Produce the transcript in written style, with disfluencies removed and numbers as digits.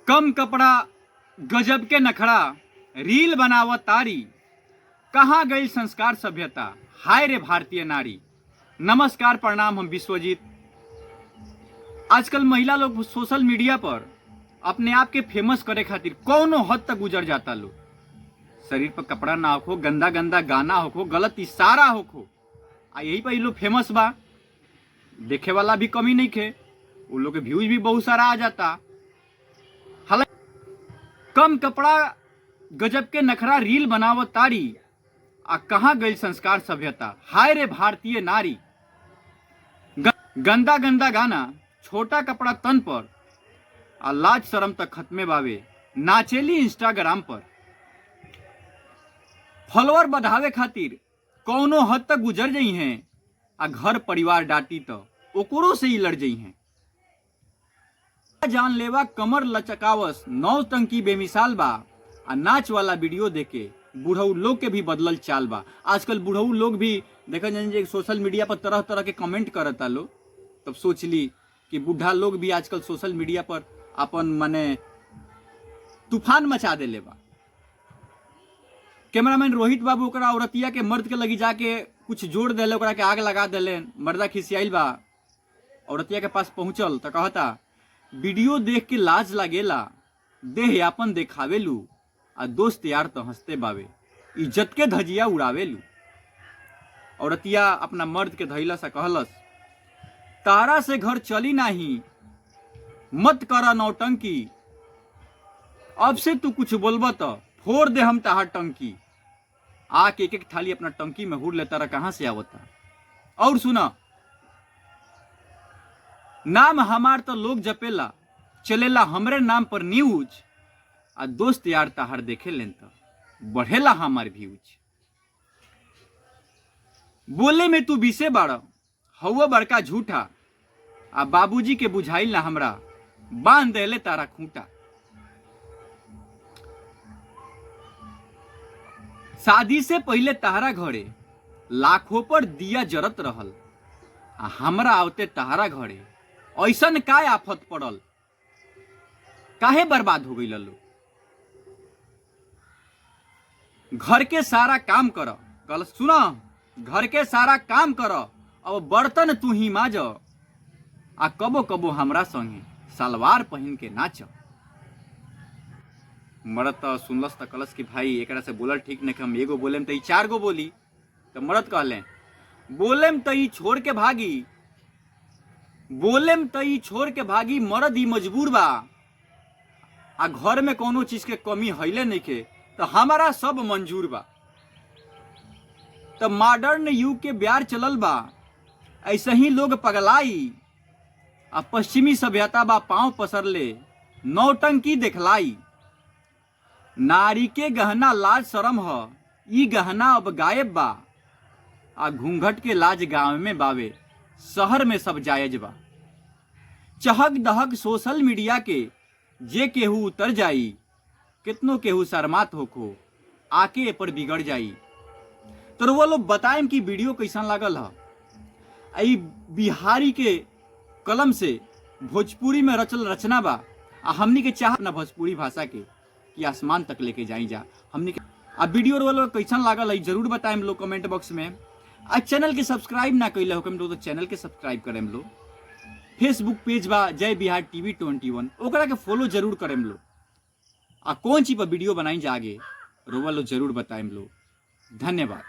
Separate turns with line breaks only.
कम कपड़ा गजब के नखड़ा रील बनावत तारी, कहाँ गई संस्कार सभ्यता, हाय रे भारतीय नारी। नमस्कार प्रणाम, हम विश्वजीत। आजकल महिला लोग सोशल मीडिया पर अपने आप के फेमस करे खातिर कौनो हद तक गुजर जाता लोग। शरीर पर कपड़ा ना होखो, गंदा गंदा गाना होखो, गलत इशारा होखो, आ यही पर लोग फेमस बा। देखे वाला भी कमी नहीं खे, उन लोग के व्यूज भी बहुत सारा आ जाता। कम कपड़ा गजब के नखरा रील बनावत तारी, आ कहाँ गई संस्कार सभ्यता, हाय रे भारतीय नारी। गंदा गंदा गाना, छोटा कपड़ा तन पर, आ लाज शर्म तक खत्मे बावे, नाचेली इंस्टाग्राम पर। फॉलोअर बढ़ावे खातिर कौनो हद तक गुजर जाई हैं, आ घर परिवार डांटी तो ओकरो से ही लड़ जाई हैं। जानलेवा कमर लचकावस, नौटंकी बेमिसाल बा, आ नाच वाला वीडियो देखे बुढ़ऊ लोग के भी बदलल चाल बा। आजकल बुढ़ऊ लोग भी देखा जाए सोशल मीडिया पर तरह तरह के कमेंट करता लो, तब सोच ली कि बूढ़ा लोग भी आजकल सोशल मीडिया पर अपन मने तूफान मचा देले बा। कैमरामैन रोहित बाबू ओकरा औरतिया के मर्द के लगी जाके कुछ जोड़ देले, ओकरा के आग लगा देले। मर्दा खिसियाइल बा, औरतिया के पास पहुंचल तो कहता वीडियो देख के लाज लागेला, देह आपन देखावेलू, आ दोस्त यार तो हंसते बावे, इज्जत के धजिया उड़ावेलू। औरतिया अपना मर्द के धैला से कहलस, तारा से घर चली नहीं, मत करा नौटंकी, अब से तू कुछ बोलबा तो फोड़ दे हम तहार टंकी। आके एक एक थाली अपना टंकी में हुर लेता रहा, कहां से आवता। और सुना, नाम हमार तो लोग जपेला, चलेला हमरे नाम पर न्यूज, आ दोस्त यार तहार देखे लेन तो बढ़ेला हमार व्यूज। बोले में तू बीसे बाड़ा, हवा बड़का झूठा, आ बाबूजी के बुझाइल ना हमरा, बांध देले तारा खूंटा। शादी से पहले तहारा घरे लाखों पर दिया जरत रहल, आ हमरा आवते तहारा घरे ऐसन काय आफत पड़ल, काहे बर्बाद हो गई लो। घर के सारा काम कर, कल सुना, घर के सारा काम कर, अब बर्तन तू ही माज, आ कबो कबो हमरा संगे सलवार पहन के नाच। मरद तो सुनलस तो कलस कि भाई एकरा से बोलल ठीक नहीं, हम एगो बोलेम तो ई चार गो बोली। तो मरद कहले बोलेम तो ई छोड़ के भागी, बोलेम तो ई छोड़ के भागी, मरद ई मजबूर बा, आ घर में कोनो चीज के कमी हईले नहीं के, तो हमारा सब मंजूर बा। तो मॉडर्न युग के ब्यार चलल बा, ऐसे ही लोग पगलाई, आ पश्चिमी सभ्यता बा पांव पसरले, नौटंकी देखलाई। नारी के गहना लाज शरम ह, ई गहना अब गायब बा, आ घूंघट के लाज गांव में बावे, शहर में सब जायज बा। चहक दहक सोशल मीडिया के जे केहू उतर जाई, कितनो केहू शर्मात होखो, आके पर बिगड़ जाई। तो वो लोग बताएं कि वीडियो कैसन लागल है। आई बिहारी के कलम से भोजपुरी में रचल रचना बा, आ हमनी के चाह ना भोजपुरी भाषा के कि आसमान तक लेके जाई जा हमनी के। आ वीडियो वो लोग कैसन लागल है जरूर बताएं लोग कमेंट बॉक्स में। आ चैनल के सब्सक्राइब ना कैले हो तो चैनल के सब्सक्राइब करें लोग। फेसबुक पेज बा जय बिहार टीवी 21, ओकरा के फॉलो जरूर करें लोग। आ कौन चीज पर वीडियो बनाई जा आगे रोवा लो जरूर बताएं लोग। धन्यवाद।